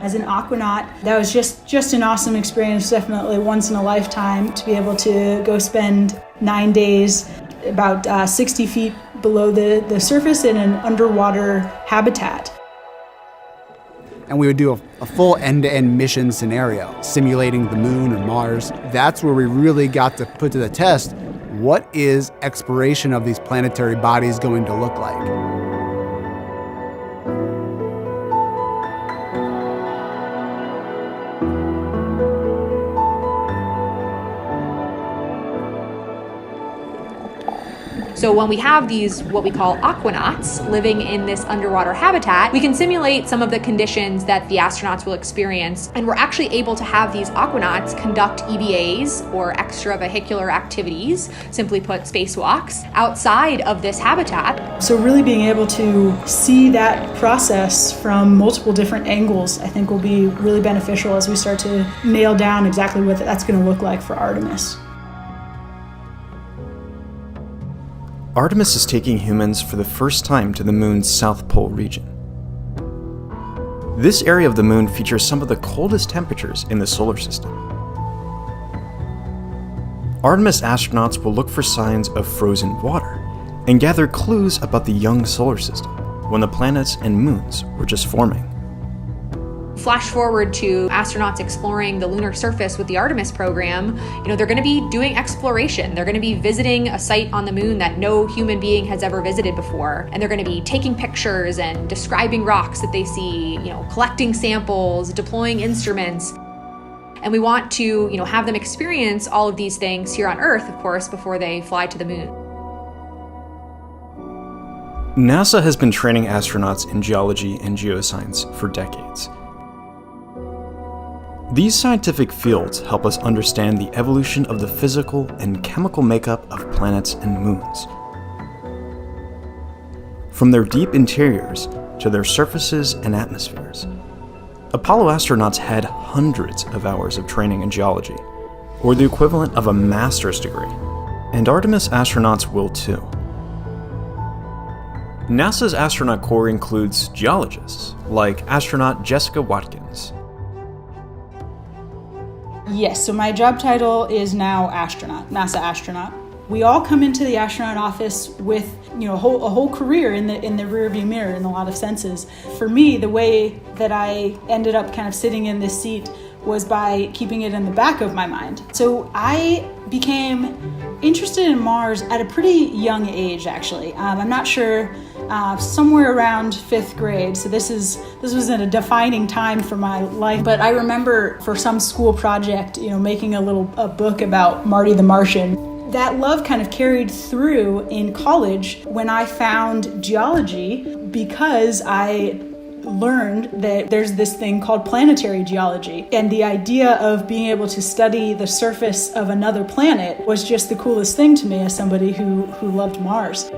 As an aquanaut, that was just an awesome experience, definitely once in a lifetime, to be able to go spend 9 days about 60 feet below the surface in an underwater habitat. And we would do a full end-to-end mission scenario, simulating the moon or Mars. That's where we really got to put to the test, what is exploration of these planetary bodies going to look like? So when we have these, what we call aquanauts, living in this underwater habitat, we can simulate some of the conditions that the astronauts will experience. And we're actually able to have these aquanauts conduct EVAs, or extravehicular activities, simply put, spacewalks, outside of this habitat. So really being able to see that process from multiple different angles, I think will be really beneficial as we start to nail down exactly what that's going to look like for Artemis. Artemis is taking humans for the first time to the moon's South Pole region. This area of the moon features some of the coldest temperatures in the solar system. Artemis astronauts will look for signs of frozen water and gather clues about the young solar system, when the planets and moons were just forming. Flash forward to astronauts exploring the lunar surface with the Artemis program. They're going to be doing exploration. They're going to be visiting a site on the moon that no human being has ever visited before. And they're going to be taking pictures and describing rocks that they see, collecting samples, deploying instruments. And we want to, have them experience all of these things here on Earth, of course, before they fly to the moon. NASA has been training astronauts in geology and geoscience for decades. These scientific fields help us understand the evolution of the physical and chemical makeup of planets and moons. From their deep interiors to their surfaces and atmospheres, Apollo astronauts had hundreds of hours of training in geology, or the equivalent of a master's degree, and Artemis astronauts will too. NASA's astronaut corps includes geologists, like astronaut Jessica Watkins. Yes, so my job title is now astronaut, NASA astronaut. We all come into the astronaut office with, a whole career in the rearview mirror in a lot of senses. For me, the way that I ended up kind of sitting in this seat was by keeping it in the back of my mind. So I became interested in Mars at a pretty young age, actually. I'm not sure, somewhere around 5th grade. So this was in a defining time for my life. But I remember for some school project, making a book about Marty the Martian. That love kind of carried through in college when I found geology, because I learned that there's this thing called planetary geology. And the idea of being able to study the surface of another planet was just the coolest thing to me as somebody who loved Mars.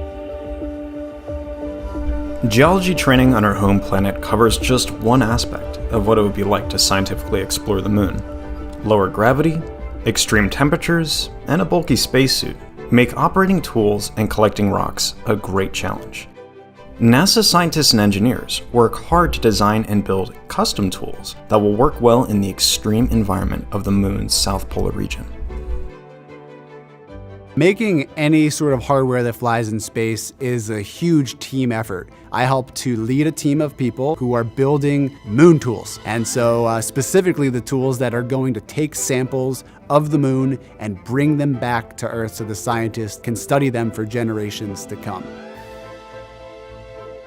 Geology training on our home planet covers just one aspect of what it would be like to scientifically explore the moon. Lower gravity, extreme temperatures, and a bulky spacesuit make operating tools and collecting rocks a great challenge. NASA scientists and engineers work hard to design and build custom tools that will work well in the extreme environment of the moon's South Polar region. Making any sort of hardware that flies in space is a huge team effort. I help to lead a team of people who are building moon tools. And so specifically the tools that are going to take samples of the moon and bring them back to Earth so the scientists can study them for generations to come.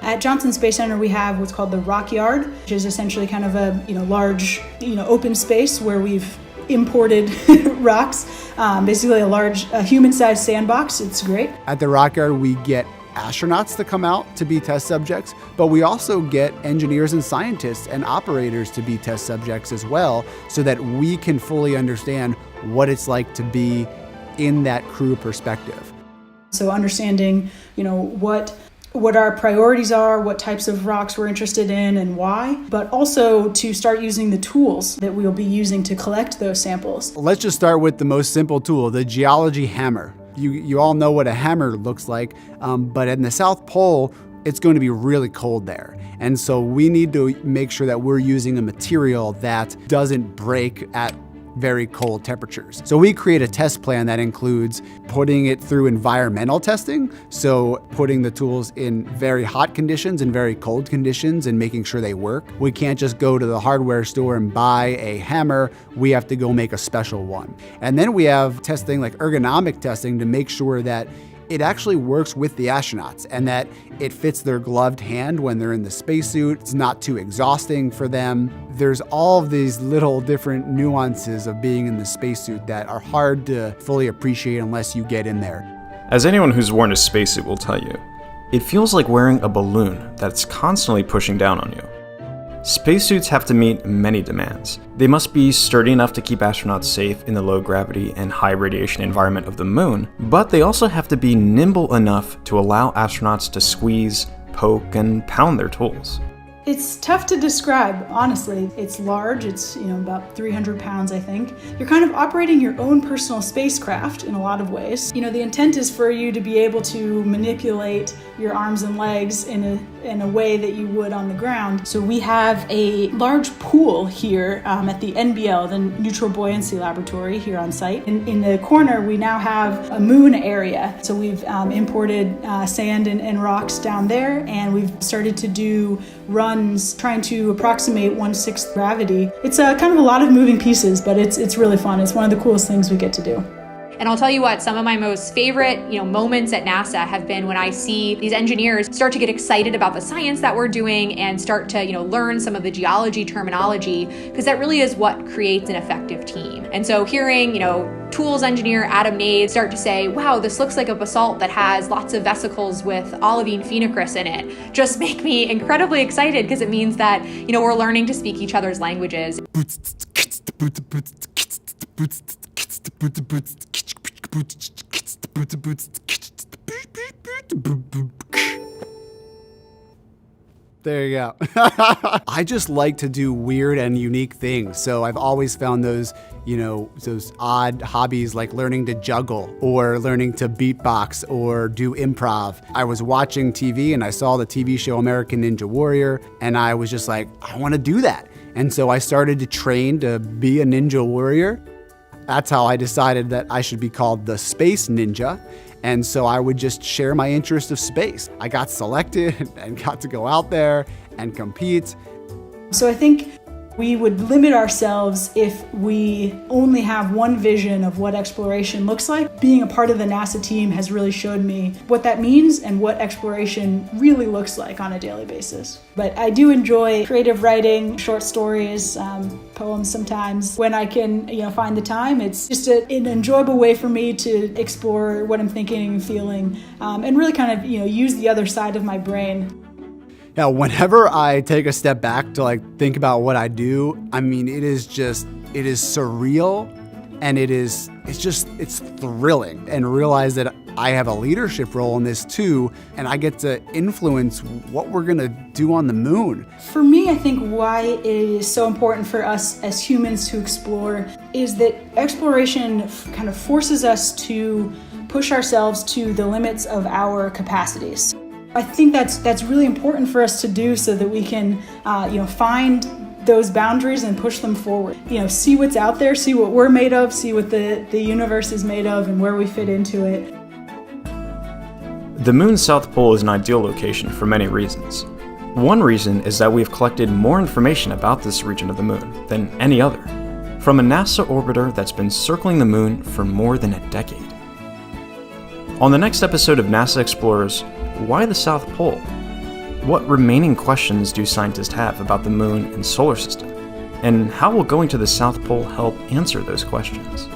At Johnson Space Center, we have what's called the Rock Yard, which is essentially kind of a large open space where we've imported rocks, basically a large human-sized sandbox. It's great. At the Rock Yard, we get astronauts to come out to be test subjects, but we also get engineers and scientists and operators to be test subjects as well, so that we can fully understand what it's like to be in that crew perspective. So understanding, what our priorities are, what types of rocks we're interested in and why, but also to start using the tools that we'll be using to collect those samples. Let's just start with the most simple tool, the geology hammer. you all know what a hammer looks like, but in the South Pole, it's going to be really cold there. And so we need to make sure that we're using a material that doesn't break at very cold temperatures. So we create a test plan that includes putting it through environmental testing. So putting the tools in very hot conditions and very cold conditions and making sure they work. We can't just go to the hardware store and buy a hammer. We have to go make a special one. And then we have testing like ergonomic testing to make sure that it actually works with the astronauts and that it fits their gloved hand when they're in the spacesuit. It's not too exhausting for them. There's all of these little different nuances of being in the spacesuit that are hard to fully appreciate unless you get in there. As anyone who's worn a spacesuit will tell you, it feels like wearing a balloon that's constantly pushing down on you. Spacesuits have to meet many demands. They must be sturdy enough to keep astronauts safe in the low gravity and high radiation environment of the moon, but they also have to be nimble enough to allow astronauts to squeeze, poke, and pound their tools. It's tough to describe, honestly. It's large, it's about 300 pounds, I think. You're kind of operating your own personal spacecraft in a lot of ways. The intent is for you to be able to manipulate your arms and legs in a way that you would on the ground. So we have a large pool here at the NBL, the Neutral Buoyancy Laboratory here on site. In the corner, we now have a moon area. So we've imported sand and rocks down there, and we've started to do runs trying to approximate 1/6 gravity. It's kind of a lot of moving pieces, but it's really fun. It's one of the coolest things we get to do. And I'll tell you what, some of my most favorite, moments at NASA have been when I see these engineers start to get excited about the science that we're doing and start to, learn some of the geology terminology, because that really is what creates an effective team. And so hearing, tools engineer Adam Nade start to say, wow, this looks like a basalt that has lots of vesicles with olivine phenocryst in it, just make me incredibly excited, because it means that, we're learning to speak each other's languages. There you go. I just like to do weird and unique things. So I've always found those odd hobbies like learning to juggle or learning to beatbox or do improv. I was watching TV and I saw the TV show American Ninja Warrior, and I was just like, I want to do that. And so I started to train to be a ninja warrior. That's how I decided that I should be called the Space Ninja. And so I would just share my interest of space. I got selected and got to go out there and compete. So I think we would limit ourselves if we only have one vision of what exploration looks like. Being a part of the NASA team has really showed me what that means and what exploration really looks like on a daily basis. But I do enjoy creative writing, short stories, poems sometimes. When I can find the time, it's just an enjoyable way for me to explore what I'm thinking and feeling, and really kind of use the other side of my brain. Now, whenever I take a step back to think about what I do, it is surreal, and it's thrilling, and realize that I have a leadership role in this too, and I get to influence what we're gonna do on the moon. For me, I think why it is so important for us as humans to explore is that exploration kind of forces us to push ourselves to the limits of our capacities. I think that's really important for us to do so that we can, find those boundaries and push them forward. See what's out there, see what we're made of, see what the universe is made of, and where we fit into it. The moon's South Pole is an ideal location for many reasons. One reason is that we've collected more information about this region of the moon than any other, from a NASA orbiter that's been circling the moon for more than a decade. On the next episode of NASA Explorers, why the South Pole? What remaining questions do scientists have about the moon and solar system? And how will going to the South Pole help answer those questions?